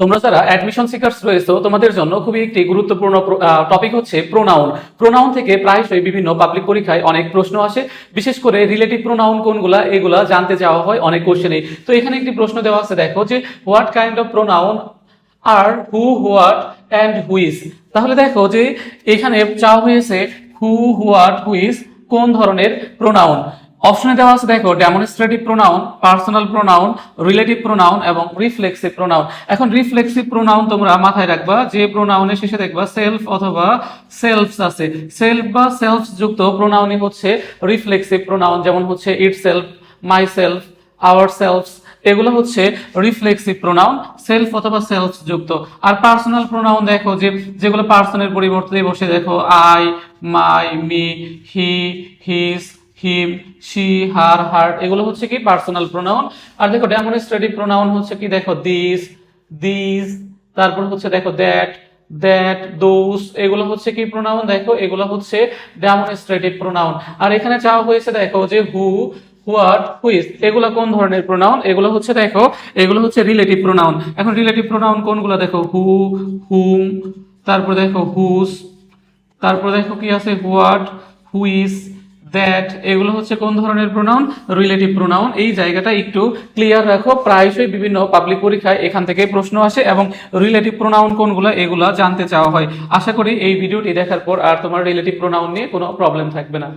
তোমরা যারা admission seekers রয়েছে তোমাদের জন্য খুবই একটি গুরুত্বপূর্ণ টপিক হচ্ছে প্রোনাউন। প্রোনাউন থেকে প্রায়শই বিভিন্ন পাবলিক পরীক্ষায় অনেক প্রশ্ন আসে, বিশেষ করে রিলেটিভ প্রোনাউন কোনগুলা এগুলা জানতে চাওয়া হয় অনেক কোশ্চেনে। তো এখানে একটি প্রশ্ন দেওয়া আছে, দেখো যে হোয়াট কাইন্ড অফ প্রোনাউন আর হু, হোয়াট অ্যান্ড হুইজ। তাহলে দেখো যে এখানে চাওয়া হয়েছে হু, হোয়াট, হুইজ কোন ধরনের প্রোনাউন। অপশনে দেওয়া আছে দেখো demonstrative pronoun, personal pronoun, relative pronoun এবং রিফ্লেক্সিভ প্রোনাউন। এখন রিফ্লেক্সিভ প্রোনাউন তোমরা মাথায় রাখবা যে প্রোনাউনের শেষে দেখবা সেলফ অথবা সেলফস আছে, সেলফ বা সেলফস যুক্ত প্রোনাউনই হচ্ছে রিফ্লেক্সিভ প্রোনাউন, যেমন হচ্ছে itself, myself, ourselves, এগুলো হচ্ছে রিফ্লেক্সিভ প্রোনাউন, সেলফ অথবা সেলফ যুক্ত। আর পার্সোনাল প্রোনাউন দেখো যে যেগুলো পার্সনের পরিবর্তে বসে, দেখো I, my, me, he, his, him, she, her, heart, এগুলো হচ্ছে কি পার্সোনাল প্রোনাউন। আর দেখো ডেমনস্ট্রেটিভ প্রোনাউন হচ্ছে কি, দেখো দিস, দিস, তারপর হচ্ছে দেখো দ্যাট, দ্যাট, দোজ, এগুলো হচ্ছে কি প্রোনাউন, দেখো এগুলো হচ্ছে ডেমনস্ট্রেটিভ প্রোনাউন। আর এখানে চাওয়া হয়েছে দেখো যে হু, হোয়াট, হুইজ, এগুলো কোন ধরনের প্রোনাউন, এগুলো হচ্ছে দেখো এগুলো হচ্ছে রিলেটিভ প্রোনাউন। এখন রিলেটিভ প্রোনাউন কোনগুলো, দেখো হু, হুম, তারপর দেখো হুজ, তারপর দেখো কি আছে হোয়াট, হুইজ, দ্যাট, এগুলো হচ্ছে কোন ধরনের প্রোনাউন, রিলেটিভ প্রোনাউন। এই জায়গাটা একটু ক্লিয়ার রাখো, প্রায়শই বিভিন্ন পাবলিক পরীক্ষায় এখান থেকে প্রশ্ন আসে এবং রিলেটিভ প্রোনাউন কোনগুলো এগুলো জানতে চাওয়া হয়। আশা করি এই ভিডিওটি দেখার পর আর তোমার রিলেটিভ প্রোনাউন নিয়ে কোনো প্রবলেম থাকবে না।